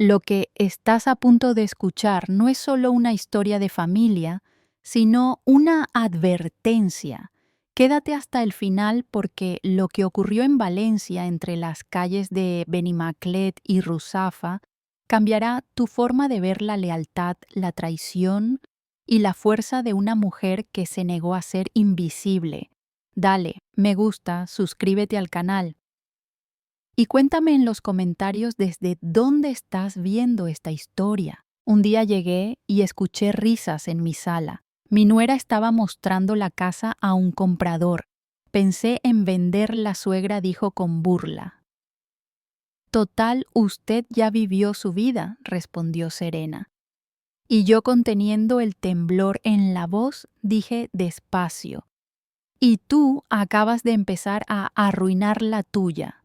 Lo que estás a punto de escuchar no es solo una historia de familia, sino una advertencia. Quédate hasta el final porque lo que ocurrió en Valencia entre las calles de Benimaclet y Ruzafa cambiará tu forma de ver la lealtad, la traición y la fuerza de una mujer que se negó a ser invisible. Dale, me gusta, suscríbete al canal. Y cuéntame en los comentarios desde dónde estás viendo esta historia. Un día llegué y escuché risas en mi sala. Mi nuera estaba mostrando la casa a un comprador. Pensé en vender, la suegra dijo con burla. Total, usted ya vivió su vida, respondió serena. Y yo, conteniendo el temblor en la voz, dije despacio. Y tú acabas de empezar a arruinar la tuya.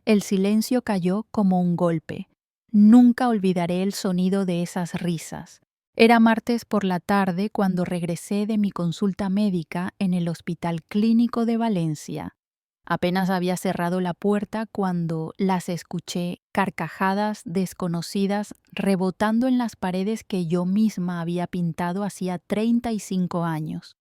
El silencio cayó como un golpe. Nunca olvidaré el sonido de esas risas. Era martes por la tarde cuando regresé de mi consulta médica en el Hospital Clínico de Valencia. Apenas había cerrado la puerta cuando las escuché, carcajadas desconocidas rebotando en las paredes que yo misma había pintado hacía 35 años.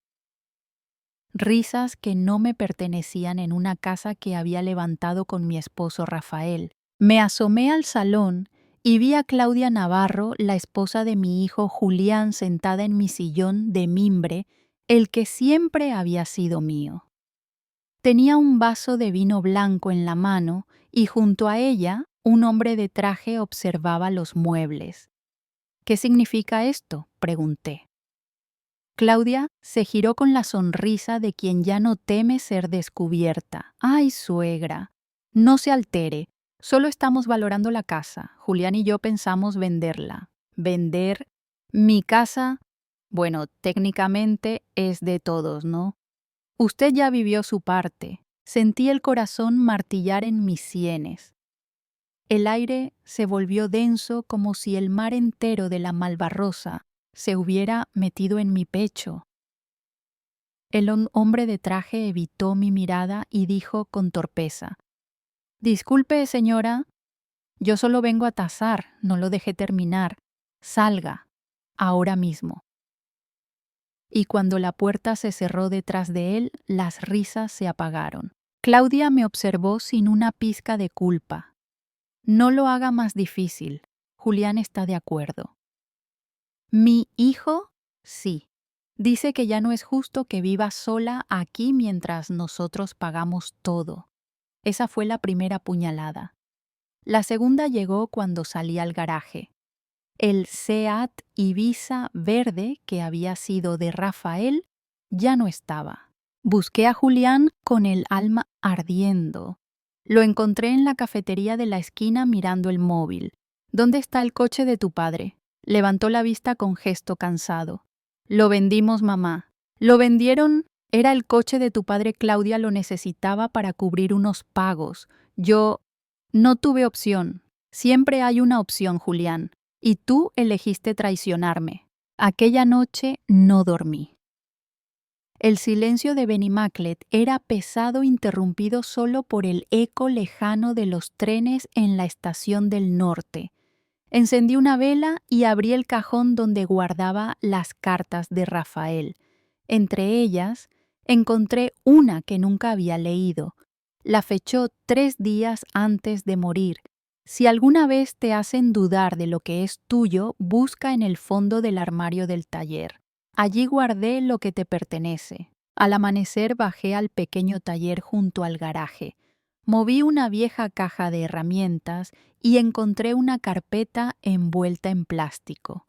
Risas que no me pertenecían en una casa que había levantado con mi esposo Rafael. Me asomé al salón y vi a Claudia Navarro, la esposa de mi hijo Julián, sentada en mi sillón de mimbre, el que siempre había sido mío. Tenía un vaso de vino blanco en la mano y junto a ella un hombre de traje observaba los muebles. ¿Qué significa esto?, pregunté. Claudia se giró con la sonrisa de quien ya no teme ser descubierta. ¡Ay, suegra! No se altere, solo estamos valorando la casa. Julián y yo pensamos venderla. ¿Vender? Mi casa, bueno, técnicamente es de todos, ¿no? Usted ya vivió su parte. Sentí el corazón martillar en mis sienes. El aire se volvió denso como si el mar entero de la Malvarrosa se hubiera metido en mi pecho. El hombre de traje evitó mi mirada y dijo con torpeza: «Disculpe, señora, yo solo vengo a tasar, no lo dejé terminar. Salga, ahora mismo». Y cuando la puerta se cerró detrás de él, las risas se apagaron. Claudia me observó sin una pizca de culpa. «No lo haga más difícil. Julián está de acuerdo». «¿Mi hijo?» «Sí. Dice que ya no es justo que viva sola aquí mientras nosotros pagamos todo». Esa fue la primera puñalada. La segunda llegó cuando salí al garaje. El Seat Ibiza verde, que había sido de Rafael, ya no estaba. Busqué a Julián con el alma ardiendo. Lo encontré en la cafetería de la esquina mirando el móvil. «¿Dónde está el coche de tu padre?». Levantó la vista con gesto cansado. «Lo vendimos, mamá». «¿Lo vendieron?» «Era el coche de tu padre, Claudia lo necesitaba para cubrir unos pagos. Yo no tuve opción. Siempre hay una opción, Julián. Y tú elegiste traicionarme». Aquella noche no dormí. El silencio de Benimaclet era pesado, interrumpido solo por el eco lejano de los trenes en la estación del norte. Encendí una vela y abrí el cajón donde guardaba las cartas de Rafael. Entre ellas, encontré una que nunca había leído. La fechó 3 días antes de morir. «Si alguna vez te hacen dudar de lo que es tuyo, busca en el fondo del armario del taller. Allí guardé lo que te pertenece». Al amanecer bajé al pequeño taller junto al garaje. Moví una vieja caja de herramientas y encontré una carpeta envuelta en plástico.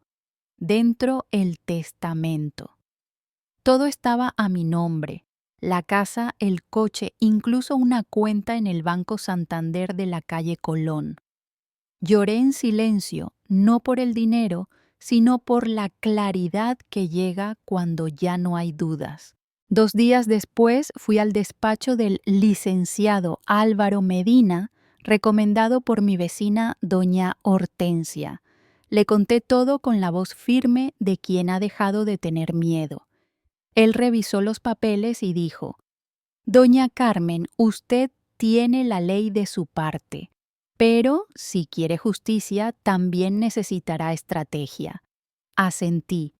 Dentro, el testamento. Todo estaba a mi nombre: la casa, el coche, incluso una cuenta en el Banco Santander de la calle Colón. Lloré en silencio, no por el dinero, sino por la claridad que llega cuando ya no hay dudas. 2 días después fui al despacho del licenciado Álvaro Medina, recomendado por mi vecina doña Hortensia. Le conté todo con la voz firme de quien ha dejado de tener miedo. Él revisó los papeles y dijo: «Doña Carmen, usted tiene la ley de su parte, Pero si quiere justicia, también necesitará estrategia. Asentí.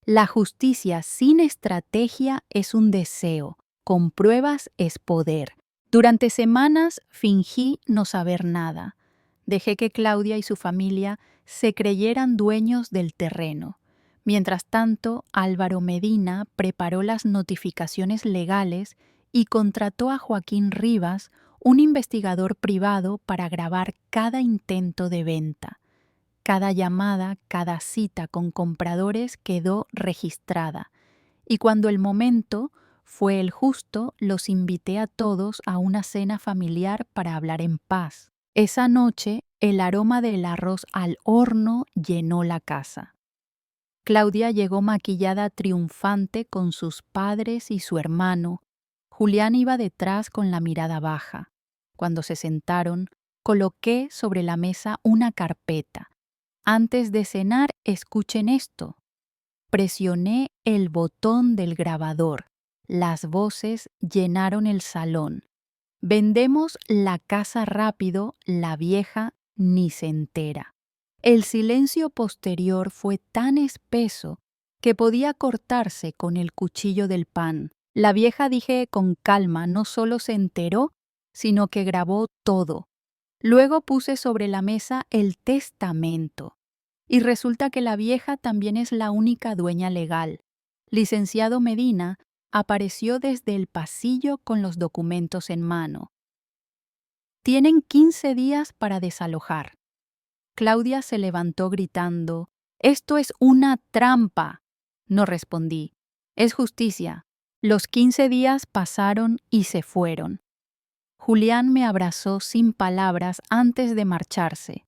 La justicia sin estrategia es un deseo, con pruebas es poder. Durante semanas fingí no saber nada. Dejé que Claudia y su familia se creyeran dueños del terreno. Mientras tanto, Álvaro Medina preparó las notificaciones legales y contrató a Joaquín Rivas, un investigador privado, para grabar cada intento de venta. Cada llamada, cada cita con compradores quedó registrada, y cuando el momento fue el justo, los invité a todos a una cena familiar para hablar en paz. Esa noche, el aroma del arroz al horno llenó la casa. Claudia llegó maquillada triunfante con sus padres y su hermano. Julián iba detrás con la mirada baja. Cuando se sentaron, coloqué sobre la mesa una carpeta. Antes de cenar, escuchen esto. Presioné el botón del grabador. Las voces llenaron el salón. Vendemos la casa rápido, la vieja ni se entera. El silencio posterior fue tan espeso que podía cortarse con el cuchillo del pan. La vieja, dije con calma, no solo se enteró, sino que grabó todo. Luego puse sobre la mesa el testamento. Y resulta que la vieja también es la única dueña legal. Licenciado Medina apareció desde el pasillo con los documentos en mano. Tienen 15 días para desalojar. Claudia se levantó gritando: «¡Esto es una trampa!». No respondí. «Es justicia». Los 15 días pasaron y se fueron. Julián me abrazó sin palabras antes de marcharse.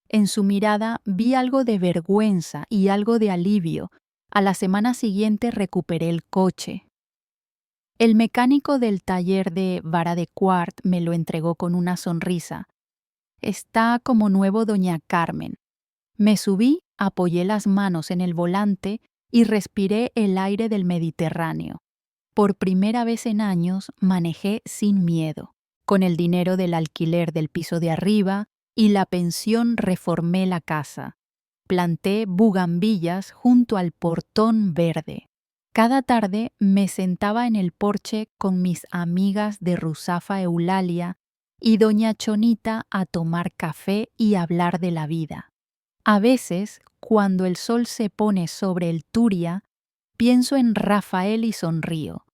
En su mirada vi algo de vergüenza y algo de alivio. A la semana siguiente recuperé el coche. El mecánico del taller de Vara de Quart me lo entregó con una sonrisa. «Está como nuevo, doña Carmen». Me subí, apoyé las manos en el volante y respiré el aire del Mediterráneo. Por primera vez en años manejé sin miedo. Con el dinero del alquiler del piso de arriba y la pensión reformé la casa. Planté bugambillas junto al portón verde. Cada tarde me sentaba en el porche con mis amigas de Ruzafa Eulalia y doña Chonita a tomar café y hablar de la vida. A veces, cuando el sol se pone sobre el Turia, pienso en Rafael y sonrío.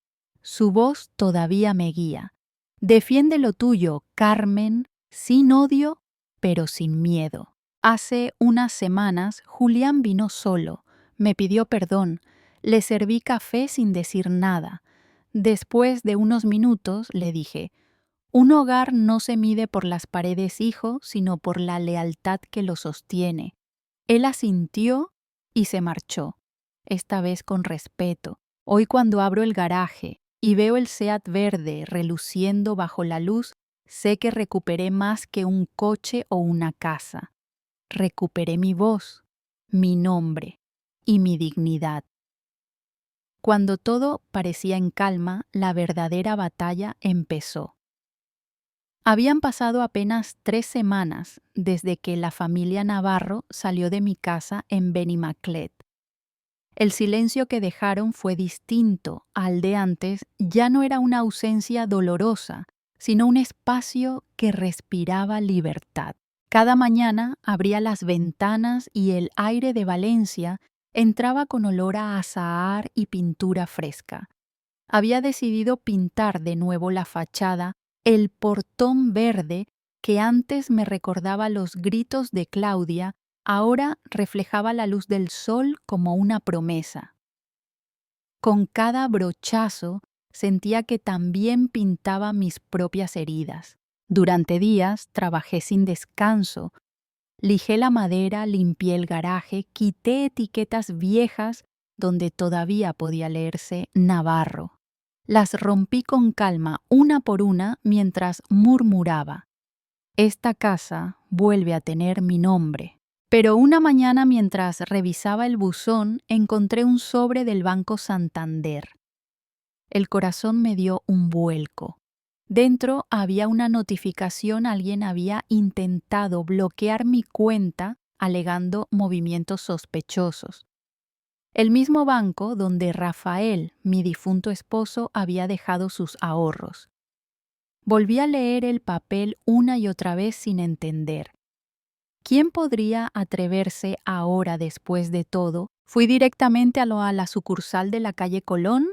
Su voz todavía me guía. «Defiende lo tuyo, Carmen, sin odio, pero sin miedo». Hace unas semanas, Julián vino solo, me pidió perdón, le serví café sin decir nada. Después de unos minutos, le dije: «Un hogar no se mide por las paredes, hijo, sino por la lealtad que lo sostiene». Él asintió y se marchó, esta vez con respeto. Hoy, cuando abro el garaje y veo el Seat verde reluciendo bajo la luz, sé que recuperé más que un coche o una casa. Recuperé mi voz, mi nombre y mi dignidad. Cuando todo parecía en calma, la verdadera batalla empezó. Habían pasado apenas 3 semanas desde que la familia Navarro salió de mi casa en Benimaclet. El silencio que dejaron fue distinto al de antes. Ya no era una ausencia dolorosa, sino un espacio que respiraba libertad. Cada mañana abría las ventanas y el aire de Valencia entraba con olor a azahar y pintura fresca. Había decidido pintar de nuevo la fachada, el portón verde que antes me recordaba los gritos de Claudia, ahora reflejaba la luz del sol como una promesa. Con cada brochazo sentía que también pintaba mis propias heridas. Durante días trabajé sin descanso. Lijé la madera, limpié el garaje, quité etiquetas viejas donde todavía podía leerse Navarro. Las rompí con calma, una por una, mientras murmuraba: «Esta casa vuelve a tener mi nombre». Pero una mañana, mientras revisaba el buzón, encontré un sobre del Banco Santander. El corazón me dio un vuelco. Dentro había una notificación, alguien había intentado bloquear mi cuenta alegando movimientos sospechosos. El mismo banco donde Rafael, mi difunto esposo, había dejado sus ahorros. Volví a leer el papel una y otra vez sin entender. ¿Quién podría atreverse ahora después de todo? Fui directamente a la sucursal de la calle Colón.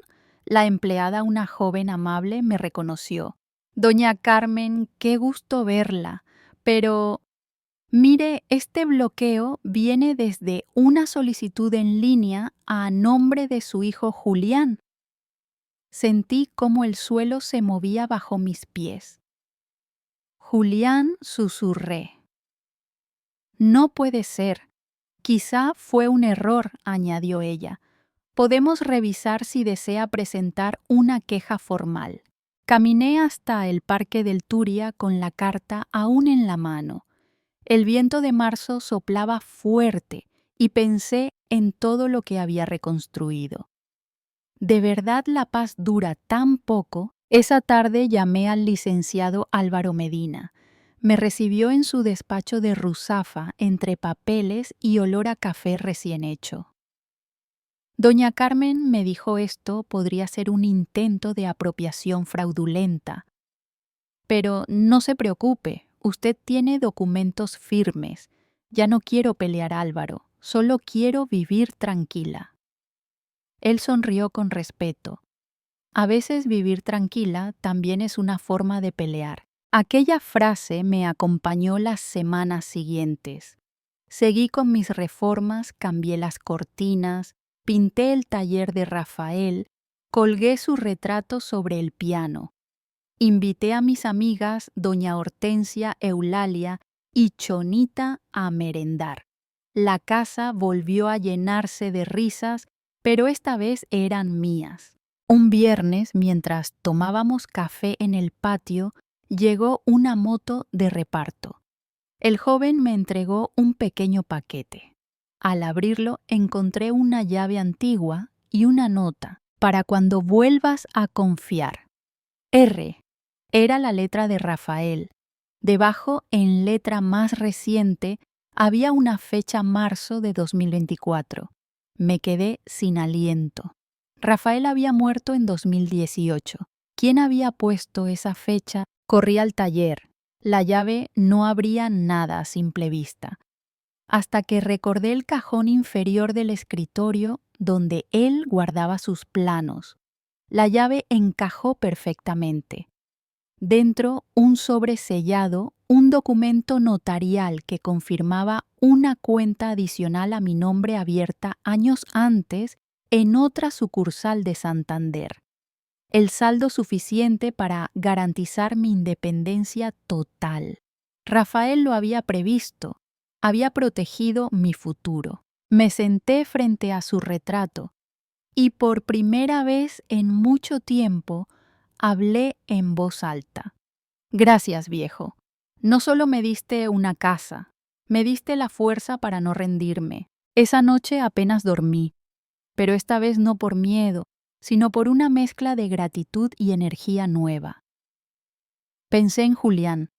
La empleada, una joven amable, me reconoció. Doña Carmen, qué gusto verla. Pero, mire, este bloqueo viene desde una solicitud en línea a nombre de su hijo Julián. Sentí cómo el suelo se movía bajo mis pies. Julián, susurré. No puede ser. Quizá fue un error, añadió ella. Podemos revisar si desea presentar una queja formal. Caminé hasta el Parque del Turia con la carta aún en la mano. El viento de marzo soplaba fuerte y pensé en todo lo que había reconstruido. ¿De verdad la paz dura tan poco? Esa tarde llamé al licenciado Álvaro Medina. Me recibió en su despacho de Ruzafa entre papeles y olor a café recién hecho. Doña Carmen, me dijo, esto podría ser un intento de apropiación fraudulenta. Pero no se preocupe, usted tiene documentos firmes. Ya no quiero pelear, Álvaro, solo quiero vivir tranquila. Él sonrió con respeto. A veces vivir tranquila también es una forma de pelear. Aquella frase me acompañó las semanas siguientes. Seguí con mis reformas, cambié las cortinas, pinté el taller de Rafael, colgué su retrato sobre el piano. Invité a mis amigas doña Hortensia, Eulalia y Chonita a merendar. La casa volvió a llenarse de risas, pero esta vez eran mías. Un viernes, mientras tomábamos café en el patio, llegó una moto de reparto. El joven me entregó un pequeño paquete. Al abrirlo encontré una llave antigua y una nota: para cuando vuelvas a confiar. R. Era la letra de Rafael. Debajo, en letra más reciente, había una fecha: marzo de 2024. Me quedé sin aliento. Rafael había muerto en 2018. ¿Quién había puesto esa fecha? Corrí al taller. La llave no abría nada a simple vista, hasta que recordé el cajón inferior del escritorio donde él guardaba sus planos. La llave encajó perfectamente. Dentro, un sobre sellado, un documento notarial que confirmaba una cuenta adicional a mi nombre abierta años antes en otra sucursal de Santander. El saldo suficiente para garantizar mi independencia total. Rafael lo había previsto, había protegido mi futuro. Me senté frente a su retrato y por primera vez en mucho tiempo hablé en voz alta. Gracias, viejo. No solo me diste una casa, me diste la fuerza para no rendirme. Esa noche apenas dormí, pero esta vez no por miedo, sino por una mezcla de gratitud y energía nueva. Pensé en Julián.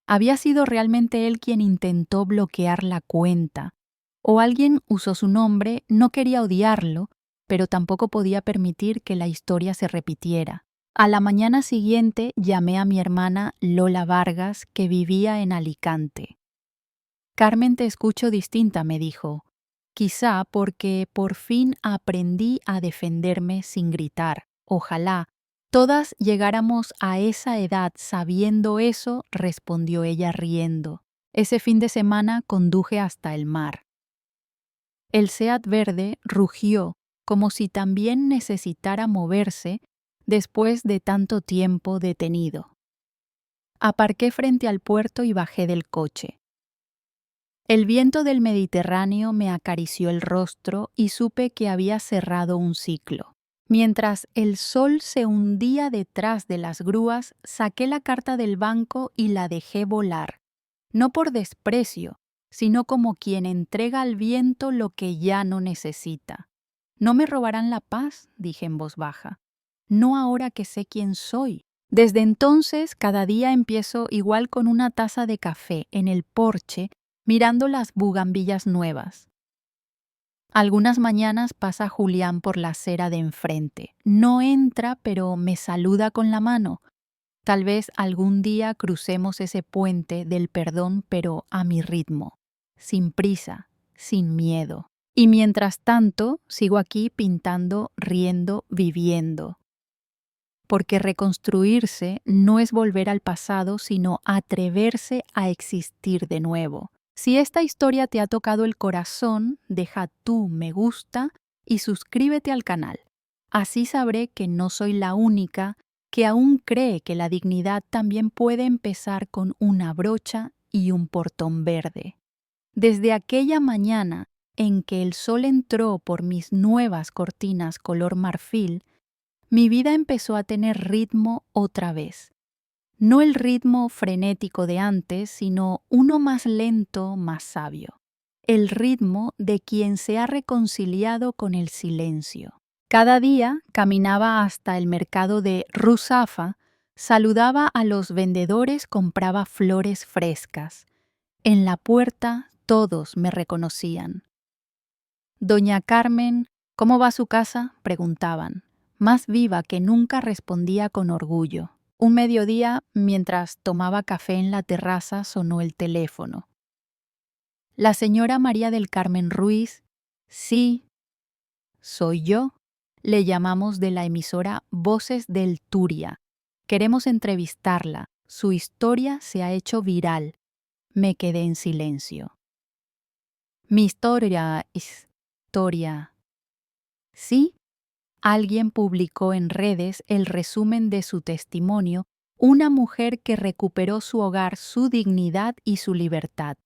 ¿Había sido realmente él quien intentó bloquear la cuenta? ¿O alguien usó su nombre? No quería odiarlo, pero tampoco podía permitir que la historia se repitiera. A la mañana siguiente llamé a mi hermana Lola Vargas, que vivía en Alicante. Carmen, te escucho distinta, me dijo. Quizá porque por fin aprendí a defenderme sin gritar. Ojalá todas llegáramos a esa edad sabiendo eso, respondió ella riendo. Ese fin de semana conduje hasta el mar. El Seat verde rugió como si también necesitara moverse después de tanto tiempo detenido. Aparqué frente al puerto y bajé del coche. El viento del Mediterráneo me acarició el rostro y supe que había cerrado un ciclo. Mientras el sol se hundía detrás de las grúas, saqué la carta del banco y la dejé volar, no por desprecio, sino como quien entrega al viento lo que ya no necesita. No me robarán la paz, dije en voz baja. No ahora que sé quién soy. Desde entonces, cada día empiezo igual con una taza de café en el porche, mirando las bugambillas nuevas. Algunas mañanas pasa Julián por la acera de enfrente. No entra, pero me saluda con la mano. Tal vez algún día crucemos ese puente del perdón, pero a mi ritmo, sin prisa, sin miedo. Y mientras tanto, sigo aquí pintando, riendo, viviendo. Porque reconstruirse no es volver al pasado, sino atreverse a existir de nuevo. Si esta historia te ha tocado el corazón, deja tu me gusta y suscríbete al canal. Así sabré que no soy la única que aún cree que la dignidad también puede empezar con una brocha y un portón verde. Desde aquella mañana en que el sol entró por mis nuevas cortinas color marfil, mi vida empezó a tener ritmo otra vez. No el ritmo frenético de antes, sino uno más lento, más sabio. El ritmo de quien se ha reconciliado con el silencio. Cada día caminaba hasta el mercado de Ruzafa, saludaba a los vendedores, compraba flores frescas. En la puerta todos me reconocían. Doña Carmen, ¿cómo va su casa?, preguntaban. Más viva que nunca respondía con orgullo. Un mediodía, mientras tomaba café en la terraza, sonó el teléfono. La señora María del Carmen Ruiz. Sí, soy yo. Le llamamos de la emisora Voces del Turia. Queremos entrevistarla. Su historia se ha hecho viral. Me quedé en silencio. Mi historia. Sí. Alguien publicó en redes el resumen de su testimonio, una mujer que recuperó su hogar, su dignidad y su libertad.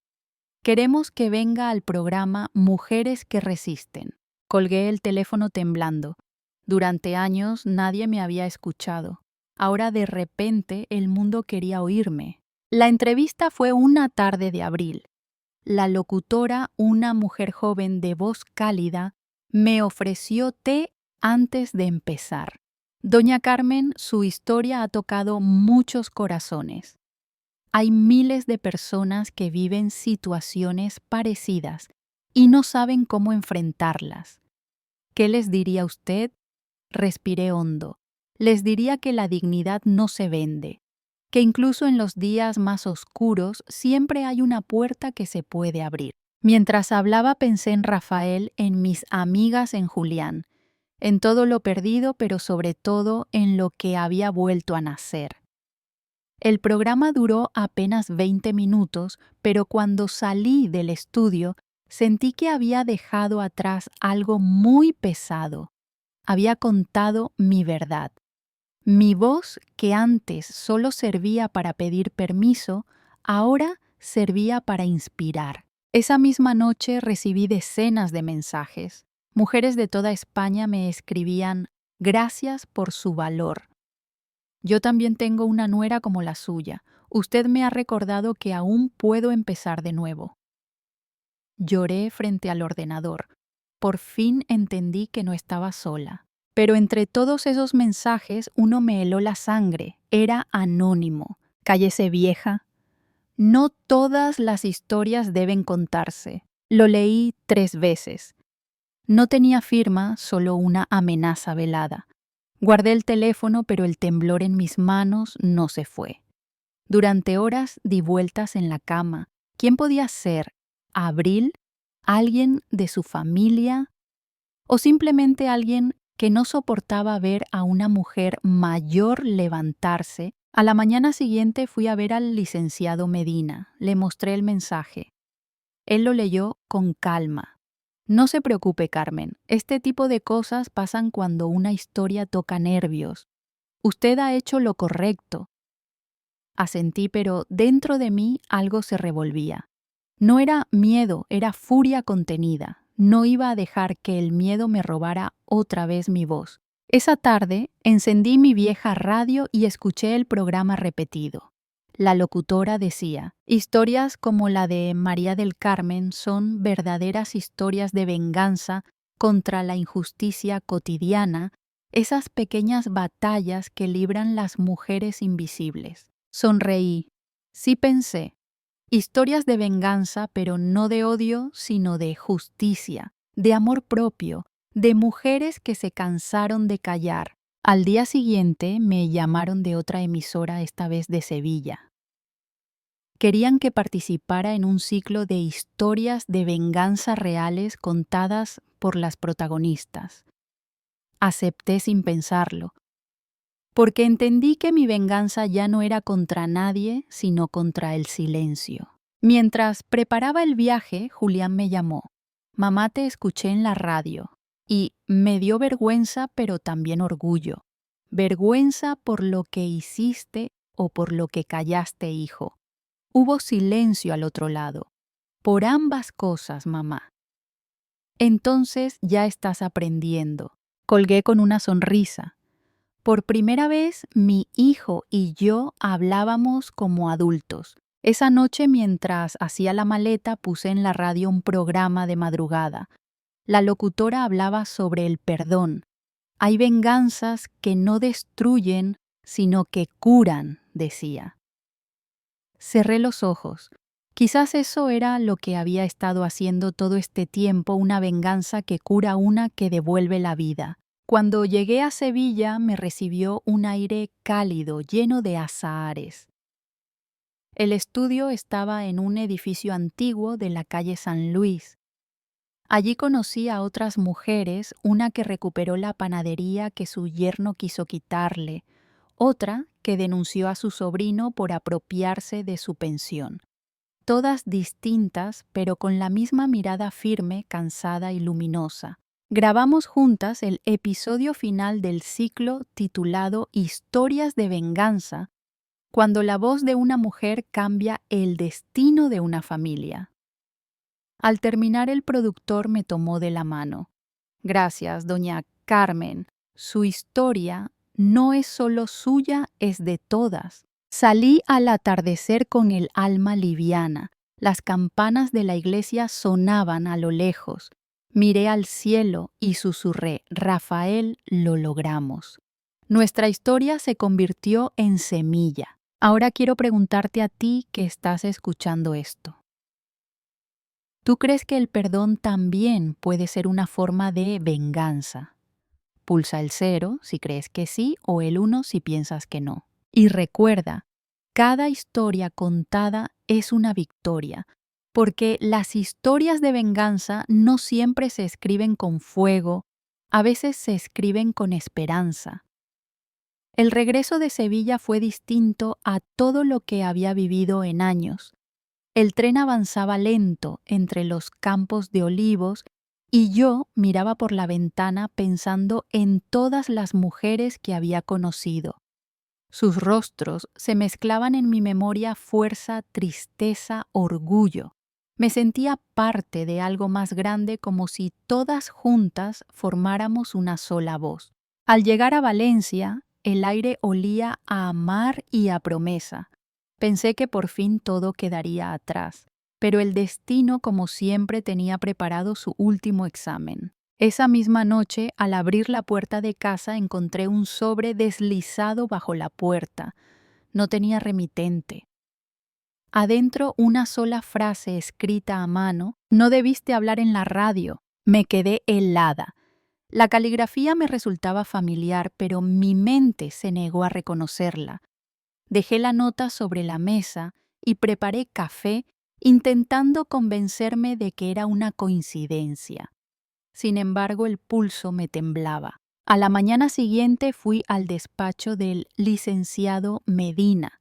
Queremos que venga al programa Mujeres que Resisten. Colgué el teléfono temblando. Durante años nadie me había escuchado. Ahora de repente el mundo quería oírme. La entrevista fue una tarde de abril. La locutora, una mujer joven de voz cálida, me ofreció té antes de empezar. Doña Carmen, su historia ha tocado muchos corazones. Hay miles de personas que viven situaciones parecidas y no saben cómo enfrentarlas. ¿Qué les diría usted? Respiré hondo. Les diría que la dignidad no se vende, que incluso en los días más oscuros siempre hay una puerta que se puede abrir. Mientras hablaba pensé en Rafael, en mis amigas, en Julián, en todo lo perdido, pero sobre todo en lo que había vuelto a nacer. El programa duró apenas 20 minutos, pero cuando salí del estudio sentí que había dejado atrás algo muy pesado. Había contado mi verdad. Mi voz, que antes solo servía para pedir permiso, ahora servía para inspirar. Esa misma noche recibí decenas de mensajes. Mujeres de toda España me escribían: «Gracias por su valor. Yo también tengo una nuera como la suya. Usted me ha recordado que aún puedo empezar de nuevo». Lloré frente al ordenador. Por fin entendí que no estaba sola. Pero entre todos esos mensajes uno me heló la sangre. Era anónimo. «Cállese, vieja». No todas las historias deben contarse. Lo leí 3 veces. No tenía firma, solo una amenaza velada. Guardé el teléfono, pero el temblor en mis manos no se fue. Durante horas di vueltas en la cama. ¿Quién podía ser? ¿Abril? ¿Alguien de su familia? ¿O simplemente alguien que no soportaba ver a una mujer mayor levantarse? A la mañana siguiente fui a ver al licenciado Medina. Le mostré el mensaje. Él lo leyó con calma. «No se preocupe, Carmen. Este tipo de cosas pasan cuando una historia toca nervios. Usted ha hecho lo correcto». Asentí, pero dentro de mí algo se revolvía. No era miedo, era furia contenida. No iba a dejar que el miedo me robara otra vez mi voz. Esa tarde encendí mi vieja radio y escuché el programa repetido. La locutora decía: «Historias como la de María del Carmen son verdaderas historias de venganza contra la injusticia cotidiana, esas pequeñas batallas que libran las mujeres invisibles. Sonreí. Sí pensé. Historias de venganza, pero no de odio, sino de justicia, de amor propio, de mujeres que se cansaron de callar. Al día siguiente me llamaron de otra emisora, esta vez de Sevilla. Querían que participara en un ciclo de historias de venganza reales contadas por las protagonistas. Acepté sin pensarlo, porque entendí que mi venganza ya no era contra nadie, sino contra el silencio. Mientras preparaba el viaje, Julián me llamó. Mamá, te escuché en la radio. Y me dio vergüenza, pero también orgullo. Vergüenza por lo que hiciste o por lo que callaste, hijo. Hubo silencio al otro lado. Por ambas cosas, mamá. Entonces ya estás aprendiendo. Colgué con una sonrisa. Por primera vez, mi hijo y yo hablábamos como adultos. Esa noche, mientras hacía la maleta, puse en la radio un programa de madrugada. La locutora hablaba sobre el perdón. Hay venganzas que no destruyen, sino que curan, decía. Cerré los ojos. Quizás eso era lo que había estado haciendo todo este tiempo, una venganza que cura, una que devuelve la vida. Cuando llegué a Sevilla me recibió un aire cálido, lleno de azahares. El estudio estaba en un edificio antiguo de la calle San Luis. Allí conocí a otras mujeres, una que recuperó la panadería que su yerno quiso quitarle, otra que denunció a su sobrino por apropiarse de su pensión. Todas distintas, pero con la misma mirada firme, cansada y luminosa. Grabamos juntas el episodio final del ciclo titulado Historias de venganza, cuando la voz de una mujer cambia el destino de una familia. Al terminar, el productor me tomó de la mano. Gracias, doña Carmen. Su historia no es solo suya, es de todas. Salí al atardecer con el alma liviana. Las campanas de la iglesia sonaban a lo lejos. Miré al cielo y susurré, Rafael, lo logramos. Nuestra historia se convirtió en semilla. Ahora quiero preguntarte a ti que estás escuchando esto. ¿Tú crees que el perdón también puede ser una forma de venganza? Pulsa el 0 si crees que sí o el 1 si piensas que no. Y recuerda, cada historia contada es una victoria, porque las historias de venganza no siempre se escriben con fuego, a veces se escriben con esperanza. El regreso de Sevilla fue distinto a todo lo que había vivido en años. El tren avanzaba lento entre los campos de olivos y yo miraba por la ventana pensando en todas las mujeres que había conocido. Sus rostros se mezclaban en mi memoria fuerza, tristeza, orgullo. Me sentía parte de algo más grande, como si todas juntas formáramos una sola voz. Al llegar a Valencia, el aire olía a mar y a promesa. Pensé que por fin todo quedaría atrás, pero el destino, como siempre, tenía preparado su último examen. Esa misma noche, al abrir la puerta de casa, encontré un sobre deslizado bajo la puerta. No tenía remitente. Adentro, una sola frase escrita a mano: no debiste hablar en la radio. Me quedé helada. La caligrafía me resultaba familiar, pero mi mente se negó a reconocerla. Dejé la nota sobre la mesa y preparé café, intentando convencerme de que era una coincidencia. Sin embargo, el pulso me temblaba. A la mañana siguiente fui al despacho del licenciado Medina.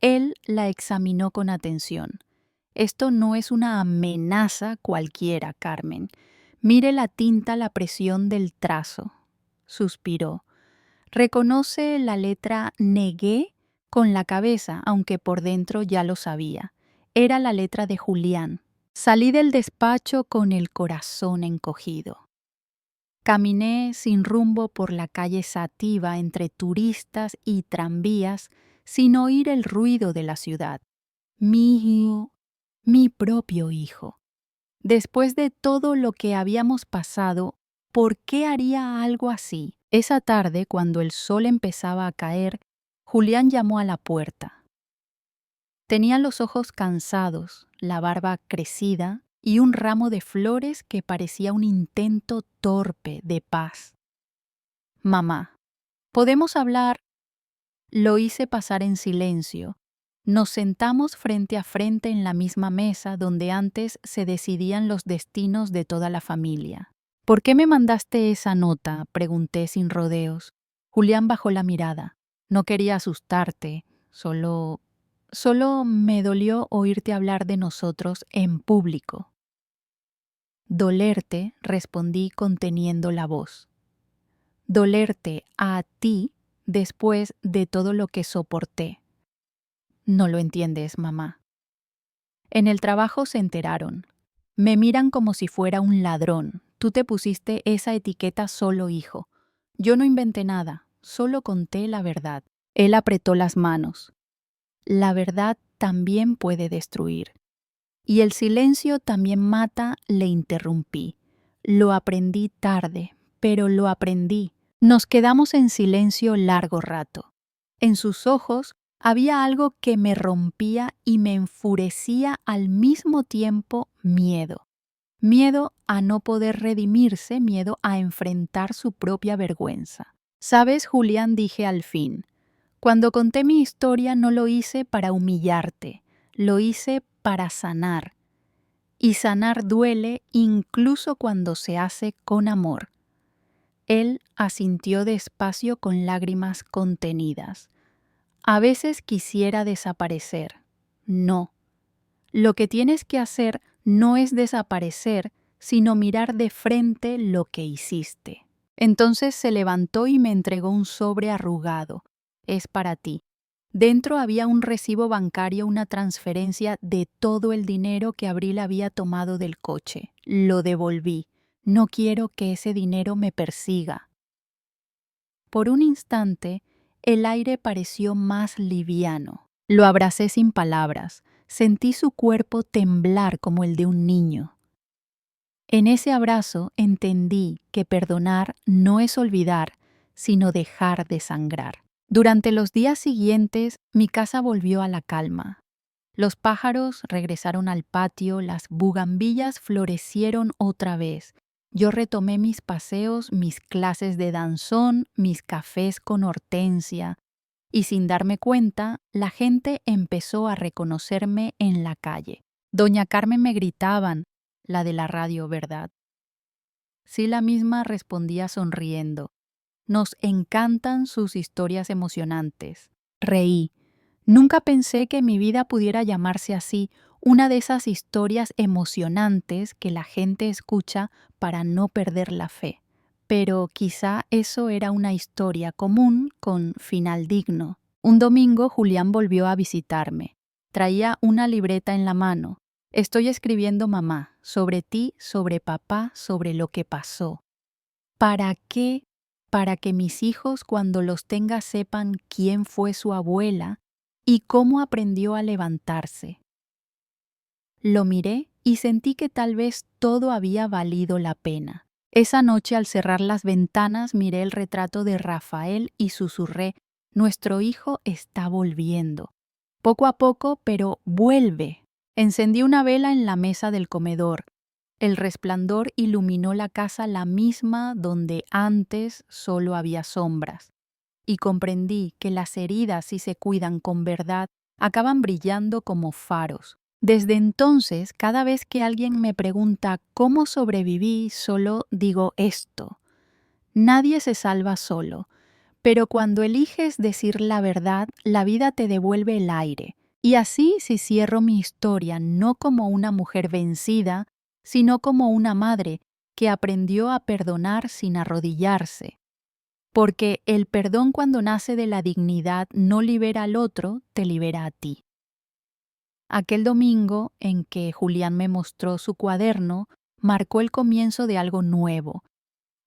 Él la examinó con atención. Esto no es una amenaza cualquiera, Carmen. Mire la tinta, la presión del trazo. Suspiró. Reconoce la letra negué con la cabeza, aunque por dentro ya lo sabía. Era la letra de Julián. Salí del despacho con el corazón encogido. Caminé sin rumbo por la calle Sativa entre turistas y tranvías, sin oír el ruido de la ciudad. Mi hijo, mi propio hijo. Después de todo lo que habíamos pasado, ¿por qué haría algo así? Esa tarde, cuando el sol empezaba a caer, Julián llamó a la puerta. Tenía los ojos cansados, la barba crecida y un ramo de flores que parecía un intento torpe de paz. Mamá, ¿podemos hablar? Lo hice pasar en silencio. Nos sentamos frente a frente en la misma mesa donde antes se decidían los destinos de toda la familia. ¿Por qué me mandaste esa nota?, pregunté sin rodeos. Julián bajó la mirada. No quería asustarte, solo me dolió oírte hablar de nosotros en público. Dolerte, respondí conteniendo la voz. Dolerte a ti después de todo lo que soporté. No lo entiendes, mamá. En el trabajo se enteraron. Me miran como si fuera un ladrón. Tú te pusiste esa etiqueta solo, hijo. Yo no inventé nada, solo conté la verdad. Él apretó las manos. La verdad también puede destruir. Y el silencio también mata, le interrumpí. Lo aprendí tarde, pero lo aprendí. Nos quedamos en silencio largo rato. En sus ojos había algo que me rompía y me enfurecía al mismo tiempo: miedo. Miedo a no poder redimirse, miedo a enfrentar su propia vergüenza. ¿Sabes, Julián?, dije al fin. Cuando conté mi historia no lo hice para humillarte, lo hice para sanar. Y sanar duele incluso cuando se hace con amor. Él asintió despacio con lágrimas contenidas. A veces quisiera desaparecer. No. Lo que tienes que hacer no es desaparecer, sino mirar de frente lo que hiciste. Entonces se levantó y me entregó un sobre arrugado. Es para ti. Dentro había un recibo bancario, una transferencia de todo el dinero que Abril había tomado del coche. Lo devolví. No quiero que ese dinero me persiga. Por un instante, el aire pareció más liviano. Lo abracé sin palabras. Sentí su cuerpo temblar como el de un niño. En ese abrazo entendí que perdonar no es olvidar, sino dejar de sangrar. Durante los días siguientes, mi casa volvió a la calma. Los pájaros regresaron al patio, las bugambillas florecieron otra vez. Yo retomé mis paseos, mis clases de danzón, mis cafés con Hortensia, y sin darme cuenta, la gente empezó a reconocerme en la calle. Doña Carmen, me gritaban, la de la radio, ¿verdad? Sí, la misma, respondía sonriendo. Nos encantan sus historias emocionantes. Reí. Nunca pensé que mi vida pudiera llamarse así, una de esas historias emocionantes que la gente escucha para no perder la fe. Pero quizá eso era una historia común con final digno. Un domingo Julián volvió a visitarme. Traía una libreta en la mano. Estoy escribiendo, mamá, sobre ti, sobre papá, sobre lo que pasó. ¿Para qué? Para que mis hijos, cuando los tenga, sepan quién fue su abuela y cómo aprendió a levantarse. Lo miré y sentí que tal vez todo había valido la pena. Esa noche, al cerrar las ventanas, miré el retrato de Rafael y susurré: nuestro hijo está volviendo. Poco a poco, pero vuelve. Encendí una vela en la mesa del comedor. El resplandor iluminó la casa, la misma donde antes solo había sombras. Y comprendí que las heridas, si se cuidan con verdad, acaban brillando como faros. Desde entonces, cada vez que alguien me pregunta cómo sobreviví, solo digo esto: nadie se salva solo, pero cuando eliges decir la verdad, la vida te devuelve el aire. Y así, si cierro mi historia no como una mujer vencida, sino como una madre que aprendió a perdonar sin arrodillarse. Porque el perdón, cuando nace de la dignidad, no libera al otro, te libera a ti. Aquel domingo en que Julián me mostró su cuaderno marcó el comienzo de algo nuevo.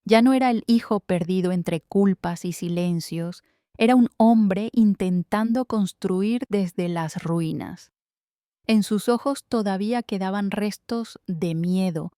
Ya no era el hijo perdido entre culpas y silencios, era un hombre intentando construir desde las ruinas. En sus ojos todavía quedaban restos de miedo,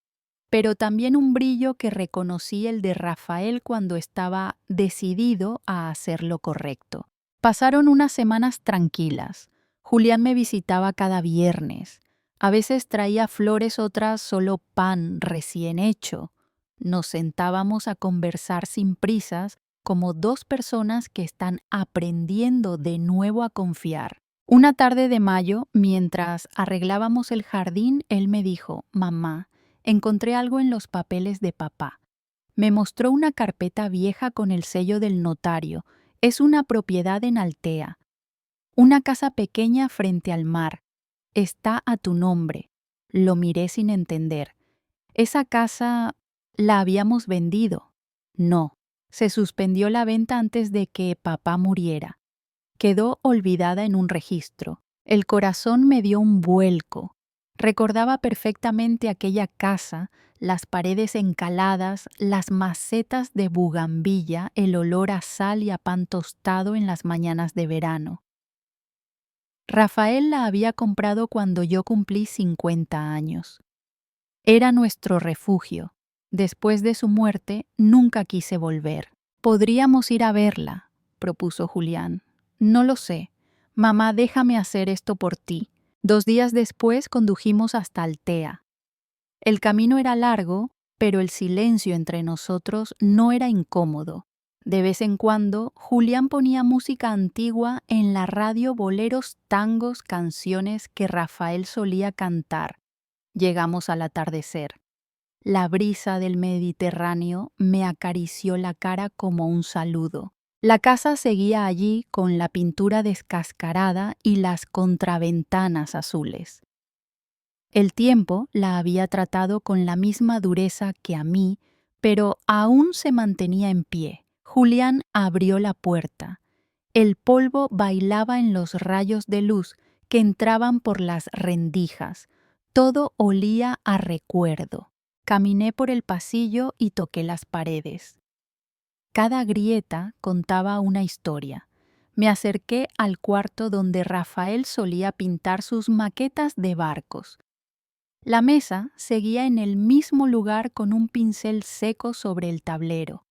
pero también un brillo que reconocí el de Rafael cuando estaba decidido a hacer lo correcto. Pasaron unas semanas tranquilas. Julián me visitaba cada viernes. A veces traía flores, otras solo pan recién hecho. Nos sentábamos a conversar sin prisas, como dos personas que están aprendiendo de nuevo a confiar. Una tarde de mayo, mientras arreglábamos el jardín, él me dijo: «Mamá, encontré algo en los papeles de papá». Me mostró una carpeta vieja con el sello del notario. Es una propiedad en Altea. Una casa pequeña frente al mar. Está a tu nombre. Lo miré sin entender. ¿Esa casa la habíamos vendido? No. Se suspendió la venta antes de que papá muriera. Quedó olvidada en un registro. El corazón me dio un vuelco. Recordaba perfectamente aquella casa, las paredes encaladas, las macetas de bugambilla, el olor a sal y a pan tostado en las mañanas de verano. Rafael la había comprado cuando yo cumplí 50 años. Era nuestro refugio. Después de su muerte, nunca quise volver. «Podríamos ir a verla», propuso Julián. «No lo sé. Mamá, déjame hacer esto por ti». 2 días después condujimos hasta Altea. El camino era largo, pero el silencio entre nosotros no era incómodo. De vez en cuando, Julián ponía música antigua en la radio, boleros, tangos, canciones que Rafael solía cantar. Llegamos al atardecer. La brisa del Mediterráneo me acarició la cara como un saludo. La casa seguía allí con la pintura descascarada y las contraventanas azules. El tiempo la había tratado con la misma dureza que a mí, pero aún se mantenía en pie. Julián abrió la puerta. El polvo bailaba en los rayos de luz que entraban por las rendijas. Todo olía a recuerdo. Caminé por el pasillo y toqué las paredes. Cada grieta contaba una historia. Me acerqué al cuarto donde Rafael solía pintar sus maquetas de barcos. La mesa seguía en el mismo lugar con un pincel seco sobre el tablero.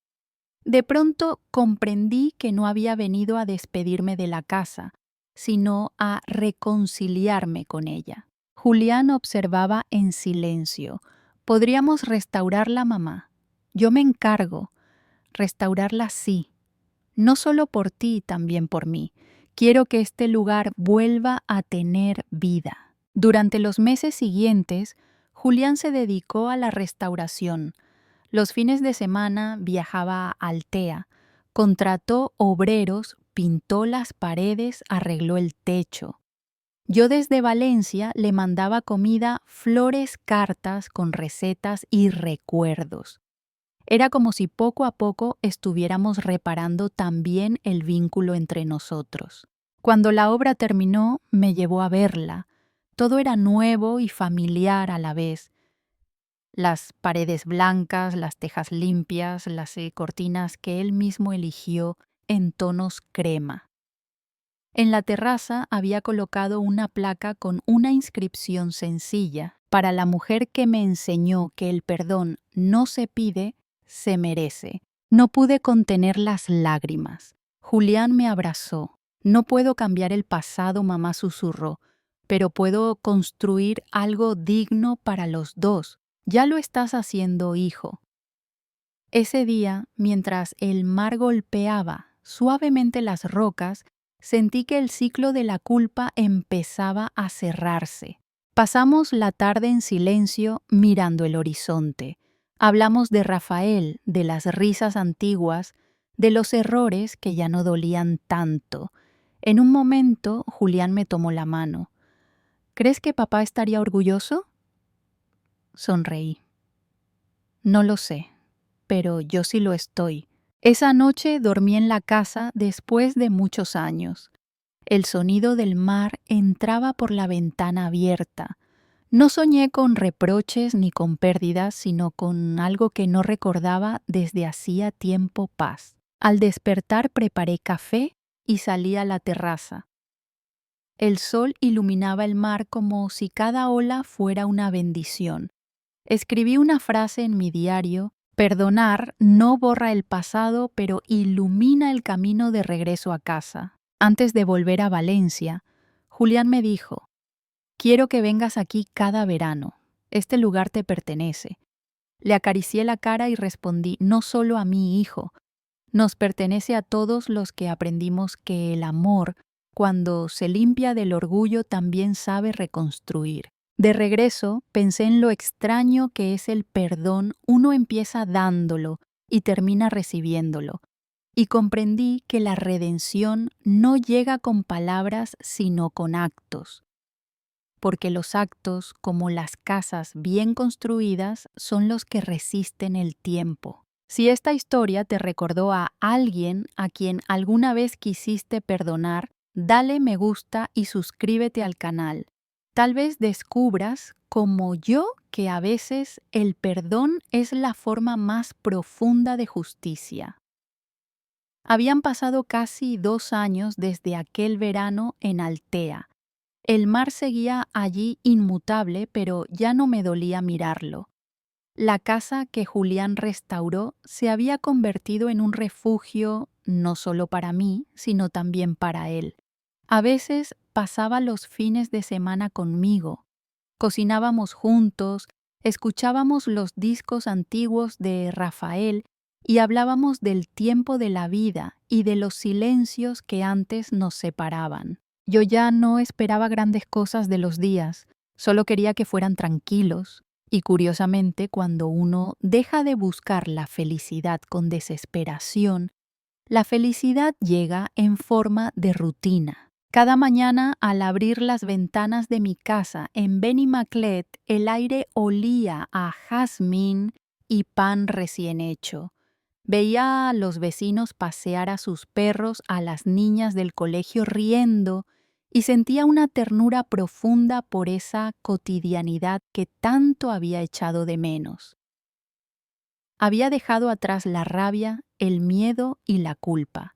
De pronto comprendí que no había venido a despedirme de la casa, sino a reconciliarme con ella. Julián observaba en silencio. «Podríamos restaurarla, mamá. Yo me encargo. Restaurarla sí. No solo por ti, también por mí. Quiero que este lugar vuelva a tener vida». Durante los meses siguientes, Julián se dedicó a la restauración. Los fines de semana viajaba a Altea, contrató obreros, pintó las paredes, arregló el techo. Yo desde Valencia le mandaba comida, flores, cartas con recetas y recuerdos. Era como si poco a poco estuviéramos reparando también el vínculo entre nosotros. Cuando la obra terminó, me llevó a verla. Todo era nuevo y familiar a la vez. Las paredes blancas, las tejas limpias, las cortinas que él mismo eligió en tonos crema. En la terraza había colocado una placa con una inscripción sencilla: «Para la mujer que me enseñó que el perdón no se pide, se merece». No pude contener las lágrimas. Julián me abrazó. «No puedo cambiar el pasado», mamá susurró, «pero puedo construir algo digno para los dos. Ya lo estás haciendo, hijo». Ese día, mientras el mar golpeaba suavemente las rocas, sentí que el ciclo de la culpa empezaba a cerrarse. Pasamos la tarde en silencio mirando el horizonte. Hablamos de Rafael, de las risas antiguas, de los errores que ya no dolían tanto. En un momento, Julián me tomó la mano. «¿Crees que papá estaría orgulloso?». Sonreí. «No lo sé, pero yo sí lo estoy». Esa noche dormí en la casa después de muchos años. El sonido del mar entraba por la ventana abierta. No soñé con reproches ni con pérdidas, sino con algo que no recordaba desde hacía tiempo: paz. Al despertar preparé café y salí a la terraza. El sol iluminaba el mar como si cada ola fuera una bendición. Escribí una frase en mi diario: perdonar no borra el pasado, pero ilumina el camino de regreso a casa. Antes de volver a Valencia, Julián me dijo: quiero que vengas aquí cada verano. Este lugar te pertenece. Le acaricié la cara y respondí: no solo a mi hijo, nos pertenece a todos los que aprendimos que el amor, cuando se limpia del orgullo, también sabe reconstruir. De regreso, pensé en lo extraño que es el perdón. Uno empieza dándolo y termina recibiéndolo. Y comprendí que la redención no llega con palabras, sino con actos. Porque los actos, como las casas bien construidas, son los que resisten el tiempo. Si esta historia te recordó a alguien a quien alguna vez quisiste perdonar, dale me gusta y suscríbete al canal. Tal vez descubras, como yo, que a veces el perdón es la forma más profunda de justicia. Habían pasado casi 2 años desde aquel verano en Altea. El mar seguía allí inmutable, pero ya no me dolía mirarlo. La casa que Julián restauró se había convertido en un refugio no solo para mí, sino también para él. A veces pasaba los fines de semana conmigo. Cocinábamos juntos, escuchábamos los discos antiguos de Rafael y hablábamos del tiempo de la vida y de los silencios que antes nos separaban. Yo ya no esperaba grandes cosas de los días, solo quería que fueran tranquilos. Y curiosamente, cuando uno deja de buscar la felicidad con desesperación, la felicidad llega en forma de rutina. Cada mañana, al abrir las ventanas de mi casa en Benimaclet, el aire olía a jazmín y pan recién hecho. Veía a los vecinos pasear a sus perros, a las niñas del colegio riendo, y sentía una ternura profunda por esa cotidianidad que tanto había echado de menos. Había dejado atrás la rabia, el miedo y la culpa.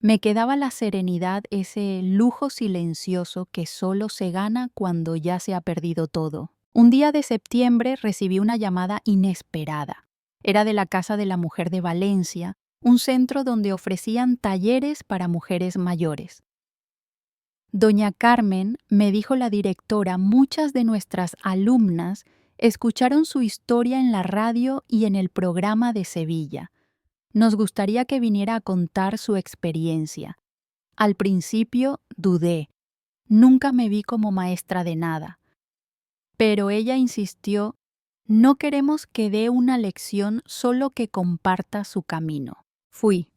Me quedaba la serenidad, ese lujo silencioso que solo se gana cuando ya se ha perdido todo. Un día de septiembre recibí una llamada inesperada. Era de la Casa de la Mujer de Valencia, un centro donde ofrecían talleres para mujeres mayores. Doña Carmen, me dijo la directora, muchas de nuestras alumnas escucharon su historia en la radio y en el programa de Sevilla. Nos gustaría que viniera a contar su experiencia. Al principio dudé. Nunca me vi como maestra de nada. Pero ella insistió: no queremos que dé una lección, solo que comparta su camino. Fui.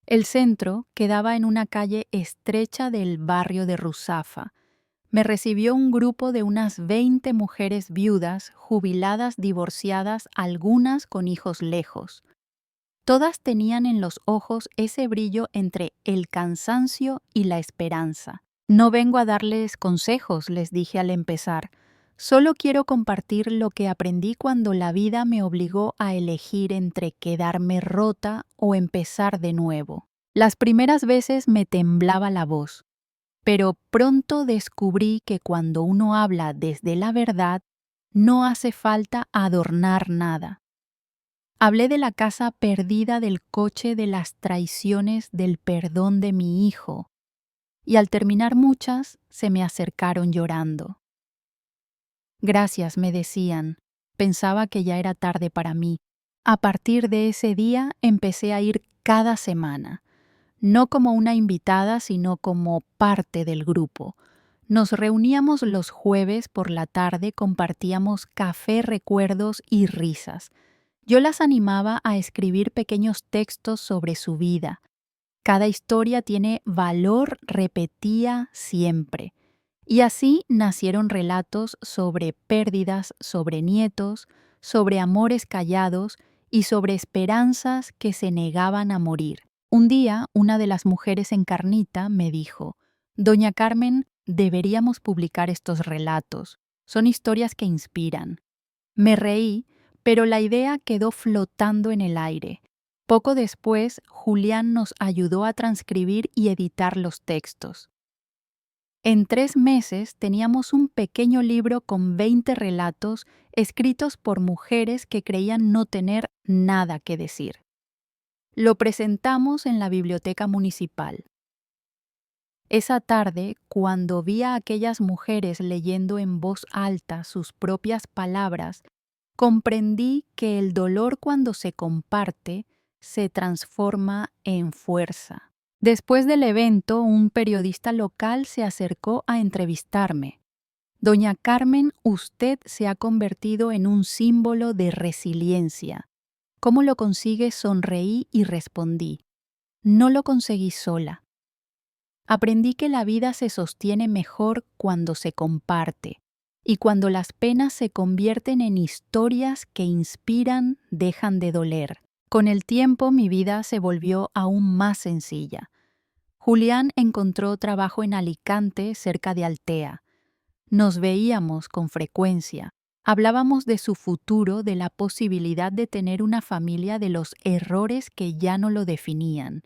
El centro quedaba en una calle estrecha del barrio de Ruzafa. Me recibió un grupo de unas 20 mujeres viudas, jubiladas, divorciadas, algunas con hijos lejos. Todas tenían en los ojos ese brillo entre el cansancio y la esperanza. No vengo a darles consejos, les dije al empezar. Solo quiero compartir lo que aprendí cuando la vida me obligó a elegir entre quedarme rota o empezar de nuevo. Las primeras veces me temblaba la voz, pero pronto descubrí que cuando uno habla desde la verdad, no hace falta adornar nada. Hablé de la casa perdida, del coche, de las traiciones, del perdón de mi hijo, y al terminar muchas se me acercaron llorando. Gracias, me decían. Pensaba que ya era tarde para mí. A partir de ese día empecé a ir cada semana, no como una invitada, sino como parte del grupo. Nos reuníamos los jueves por la tarde, compartíamos café, recuerdos y risas. Yo las animaba a escribir pequeños textos sobre su vida. Cada historia tiene valor, repetía siempre. Y así nacieron relatos sobre pérdidas, sobre nietos, sobre amores callados y sobre esperanzas que se negaban a morir. Un día, una de las mujeres en Carnita me dijo: Doña Carmen, deberíamos publicar estos relatos. Son historias que inspiran. Me reí, pero la idea quedó flotando en el aire. Poco después, Julián nos ayudó a transcribir y editar los textos. En 3 meses teníamos un pequeño libro con 20 relatos escritos por mujeres que creían no tener nada que decir. Lo presentamos en la biblioteca municipal. Esa tarde, cuando vi a aquellas mujeres leyendo en voz alta sus propias palabras, comprendí que el dolor cuando se comparte se transforma en fuerza. Después del evento, un periodista local se acercó a entrevistarme. Doña Carmen, usted se ha convertido en un símbolo de resiliencia. ¿Cómo lo consigue? Sonreí y respondí. No lo conseguí sola. Aprendí que la vida se sostiene mejor cuando se comparte y cuando las penas se convierten en historias que inspiran, dejan de doler. Con el tiempo mi vida se volvió aún más sencilla. Julián encontró trabajo en Alicante, cerca de Altea. Nos veíamos con frecuencia. Hablábamos de su futuro, de la posibilidad de tener una familia, de los errores que ya no lo definían.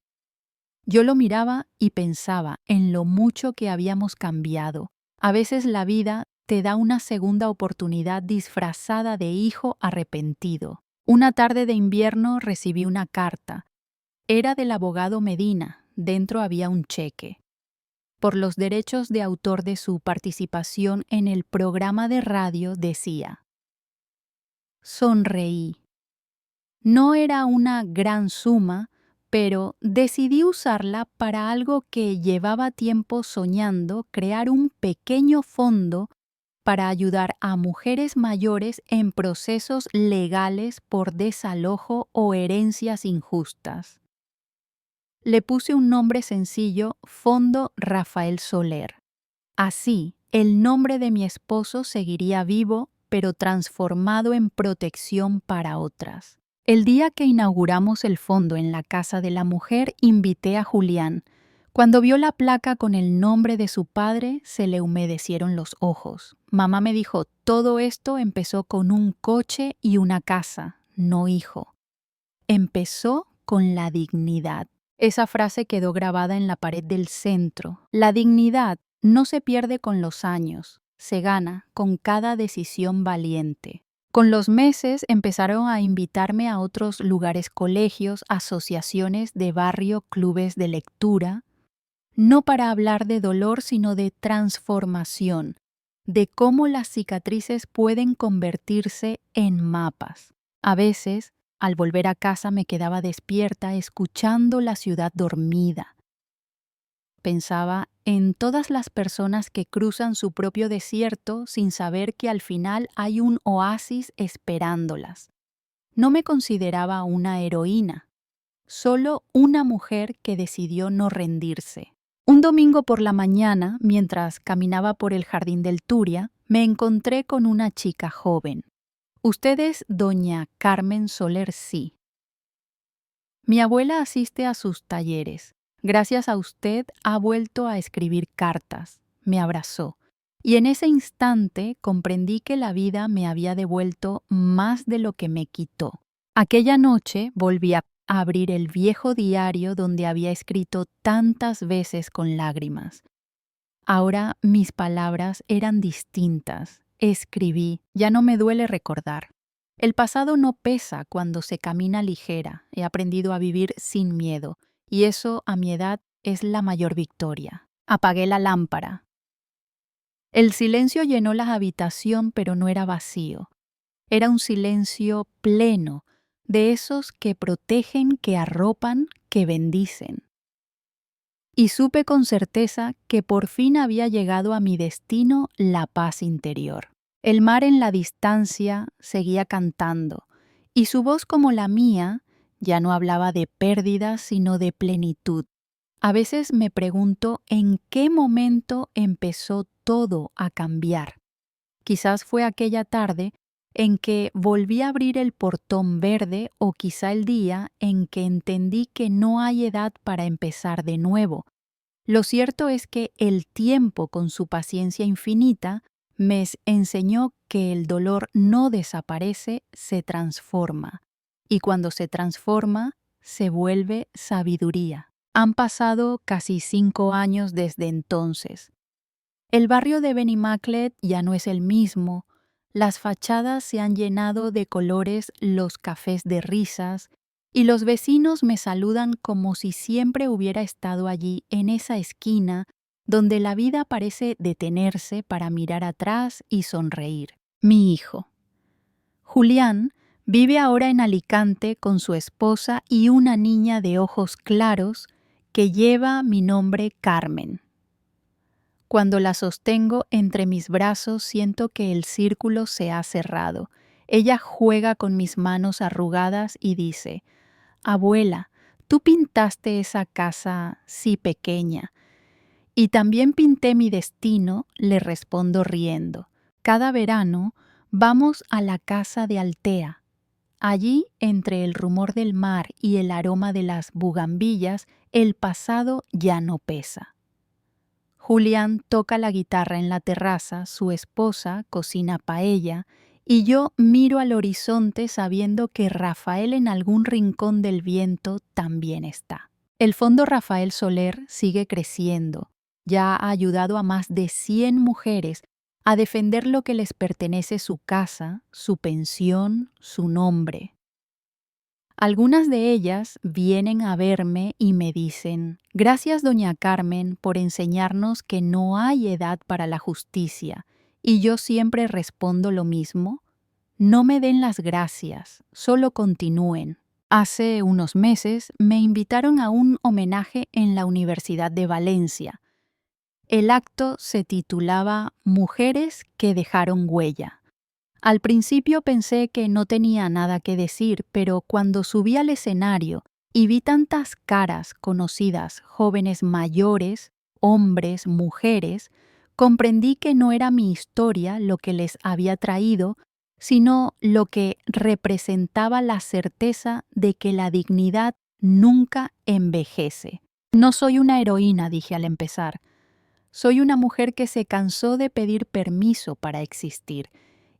Yo lo miraba y pensaba en lo mucho que habíamos cambiado. A veces la vida te da una segunda oportunidad disfrazada de hijo arrepentido. Una tarde de invierno recibí una carta. Era del abogado Medina. Dentro había un cheque. Por los derechos de autor de su participación en el programa de radio decía. Sonreí. No era una gran suma, pero decidí usarla para algo que llevaba tiempo soñando, crear un pequeño fondo para ayudar a mujeres mayores en procesos legales por desalojo o herencias injustas. Le puse un nombre sencillo, Fondo Rafael Soler. Así, el nombre de mi esposo seguiría vivo, pero transformado en protección para otras. El día que inauguramos el fondo en la Casa de la Mujer, invité a Julián. Cuando vio la placa con el nombre de su padre, se le humedecieron los ojos. Mamá me dijo, todo esto empezó con un coche y una casa, no hijo. Empezó con la dignidad. Esa frase quedó grabada en la pared del centro. La dignidad no se pierde con los años, se gana con cada decisión valiente. Con los meses empezaron a invitarme a otros lugares, colegios, asociaciones de barrio, clubes de lectura, no para hablar de dolor, sino de transformación, de cómo las cicatrices pueden convertirse en mapas. A veces, al volver a casa me quedaba despierta escuchando la ciudad dormida. Pensaba en todas las personas que cruzan su propio desierto sin saber que al final hay un oasis esperándolas. No me consideraba una heroína, solo una mujer que decidió no rendirse. Un domingo por la mañana, mientras caminaba por el jardín del Turia, me encontré con una chica joven. Usted es doña Carmen Soler, sí. Mi abuela asiste a sus talleres. Gracias a usted ha vuelto a escribir cartas. Me abrazó. Y en ese instante comprendí que la vida me había devuelto más de lo que me quitó. Aquella noche volví a abrir el viejo diario donde había escrito tantas veces con lágrimas. Ahora mis palabras eran distintas. Escribí, ya no me duele recordar. El pasado no pesa cuando se camina ligera. He aprendido a vivir sin miedo. Y eso, a mi edad, es la mayor victoria. Apagué la lámpara. El silencio llenó la habitación, pero no era vacío. Era un silencio pleno, de esos que protegen, que arropan, que bendicen. Y supe con certeza que por fin había llegado a mi destino la paz interior. El mar en la distancia seguía cantando, y su voz como la mía ya no hablaba de pérdidas, sino de plenitud. A veces me pregunto en qué momento empezó todo a cambiar. Quizás fue aquella tarde en que volví a abrir el portón verde, o quizá el día en que entendí que no hay edad para empezar de nuevo. Lo cierto es que el tiempo, con su paciencia infinita, me enseñó que el dolor no desaparece, se transforma. Y cuando se transforma, se vuelve sabiduría. Han pasado casi 5 años desde entonces. El barrio de Benimaclet ya no es el mismo. Las fachadas se han llenado de colores, los cafés de risas, y los vecinos me saludan como si siempre hubiera estado allí en esa esquina donde la vida parece detenerse para mirar atrás y sonreír. Mi hijo. Julián vive ahora en Alicante con su esposa y una niña de ojos claros que lleva mi nombre Carmen. Cuando la sostengo entre mis brazos siento que el círculo se ha cerrado. Ella juega con mis manos arrugadas y dice: «Abuela, tú pintaste esa casa, sí, pequeña». «Y también pinté mi destino», le respondo riendo. «Cada verano vamos a la casa de Altea. Allí, entre el rumor del mar y el aroma de las bugambillas, el pasado ya no pesa». Julián toca la guitarra en la terraza, su esposa cocina paella y yo miro al horizonte sabiendo que Rafael en algún rincón del viento también está. El Fondo Rafael Soler sigue creciendo. Ya ha ayudado a más de 100 mujeres a defender lo que les pertenece: su casa, su pensión, su nombre. Algunas de ellas vienen a verme y me dicen: «Gracias, doña Carmen, por enseñarnos que no hay edad para la justicia». Y yo siempre respondo lo mismo: «No me den las gracias, solo continúen». Hace unos meses me invitaron a un homenaje en la Universidad de Valencia. El acto se titulaba «Mujeres que dejaron huella». Al principio pensé que no tenía nada que decir, pero cuando subí al escenario y vi tantas caras conocidas, jóvenes mayores, hombres, mujeres, comprendí que no era mi historia lo que les había traído, sino lo que representaba la certeza de que la dignidad nunca envejece. «No soy una heroína», dije al empezar. «Soy una mujer que se cansó de pedir permiso para existir».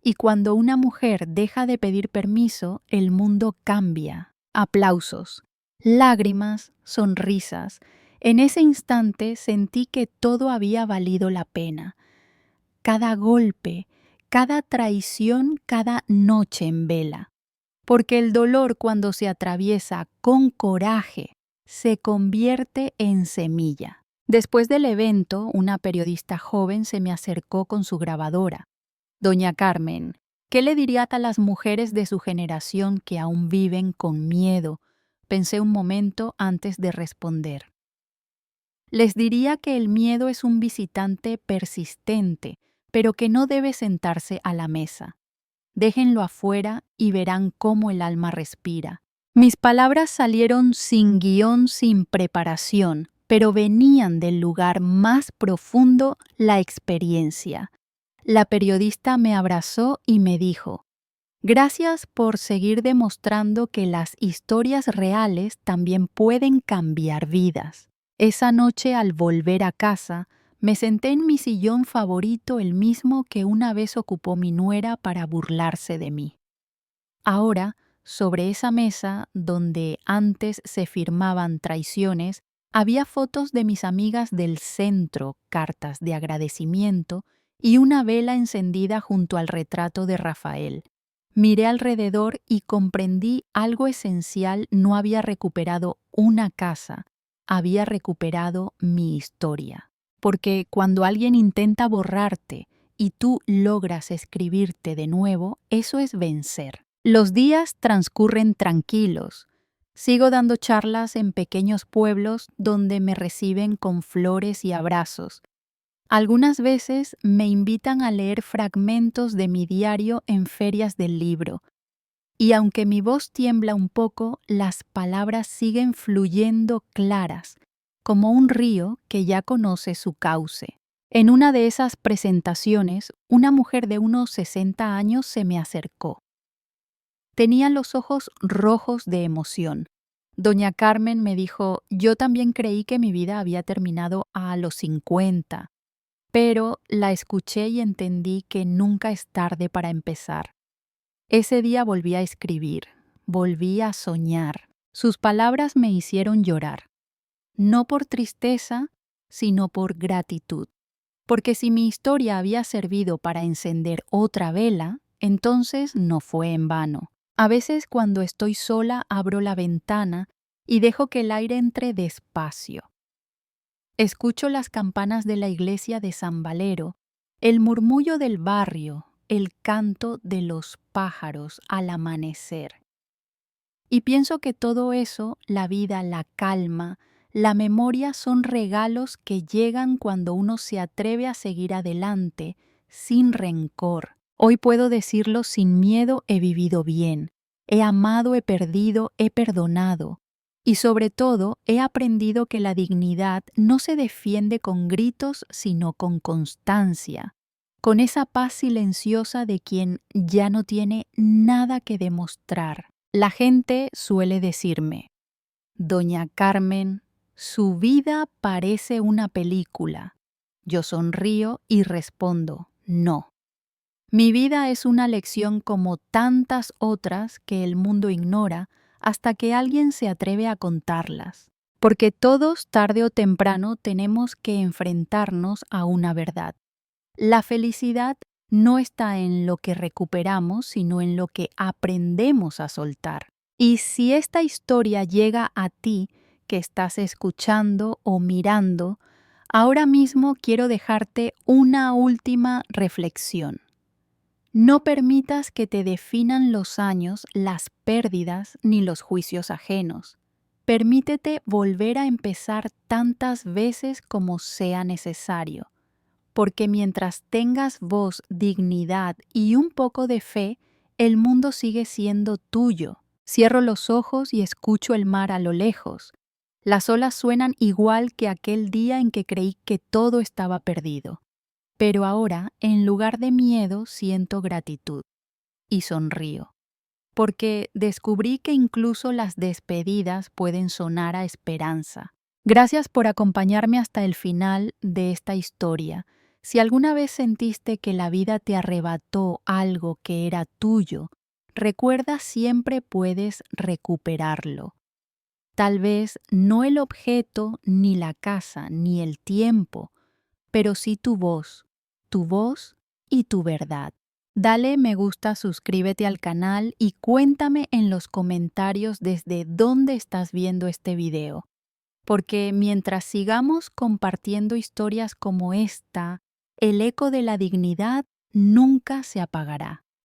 Y cuando una mujer deja de pedir permiso, el mundo cambia. Aplausos, lágrimas, sonrisas. En ese instante sentí que todo había valido la pena. Cada golpe, cada traición, cada noche en vela. Porque el dolor, cuando se atraviesa con coraje, se convierte en semilla. Después del evento, una periodista joven se me acercó con su grabadora. «Doña Carmen, ¿qué le diría a las mujeres de su generación que aún viven con miedo?». Pensé un momento antes de responder. Les diría que el miedo es un visitante persistente, pero que no debe sentarse a la mesa. Déjenlo afuera y verán cómo el alma respira. Mis palabras salieron sin guión, sin preparación, pero venían del lugar más profundo: la experiencia. La periodista me abrazó y me dijo: «Gracias por seguir demostrando que las historias reales también pueden cambiar vidas». Esa noche, al volver a casa, me senté en mi sillón favorito, el mismo que una vez ocupó mi nuera para burlarse de mí. Ahora, sobre esa mesa, donde antes se firmaban traiciones, había fotos de mis amigas del centro, cartas de agradecimiento y una vela encendida junto al retrato de Rafael. Miré alrededor y comprendí algo esencial: no había recuperado una casa, había recuperado mi historia. Porque cuando alguien intenta borrarte y tú logras escribirte de nuevo, eso es vencer. Los días transcurren tranquilos. Sigo dando charlas en pequeños pueblos donde me reciben con flores y abrazos. Algunas veces me invitan a leer fragmentos de mi diario en ferias del libro. Y aunque mi voz tiembla un poco, las palabras siguen fluyendo claras, como un río que ya conoce su cauce. En una de esas presentaciones, una mujer de unos 60 años se me acercó. Tenía los ojos rojos de emoción. Doña Carmen, me dijo, yo también creí que mi vida había terminado a los 50, pero la escuché y entendí que nunca es tarde para empezar. Ese día volví a escribir, volví a soñar. Sus palabras me hicieron llorar, no por tristeza, sino por gratitud. Porque si mi historia había servido para encender otra vela, entonces no fue en vano. A veces cuando estoy sola abro la ventana y dejo que el aire entre despacio. Escucho las campanas de la iglesia de San Valero, el murmullo del barrio, el canto de los pájaros al amanecer. Y pienso que todo eso, la vida, la calma, la memoria son regalos que llegan cuando uno se atreve a seguir adelante, sin rencor. Hoy puedo decirlo sin miedo, he vivido bien, he amado, he perdido, he perdonado. Y sobre todo, he aprendido que la dignidad no se defiende con gritos, sino con constancia, con esa paz silenciosa de quien ya no tiene nada que demostrar. La gente suele decirme: Doña Carmen, su vida parece una película. Yo sonrío y respondo: no. Mi vida es una lección como tantas otras que el mundo ignora hasta que alguien se atreve a contarlas. Porque todos, tarde o temprano, tenemos que enfrentarnos a una verdad. La felicidad no está en lo que recuperamos, sino en lo que aprendemos a soltar. Y si esta historia llega a ti, que estás escuchando o mirando, ahora mismo quiero dejarte una última reflexión. No permitas que te definan los años, las pérdidas ni los juicios ajenos. Permítete volver a empezar tantas veces como sea necesario, porque mientras tengas voz, dignidad y un poco de fe, el mundo sigue siendo tuyo. Cierro los ojos y escucho el mar a lo lejos. Las olas suenan igual que aquel día en que creí que todo estaba perdido. Pero ahora, en lugar de miedo, siento gratitud y sonrío, porque descubrí que incluso las despedidas pueden sonar a esperanza. Gracias por acompañarme hasta el final de esta historia. Si alguna vez sentiste que la vida te arrebató algo que era tuyo, recuerda, siempre puedes recuperarlo. Tal vez no el objeto, ni la casa, ni el tiempo, pero sí tu voz y tu verdad. Dale me gusta, suscríbete al canal y cuéntame en los comentarios desde dónde estás viendo este video. Porque mientras sigamos compartiendo historias como esta, el eco de la dignidad nunca se apagará.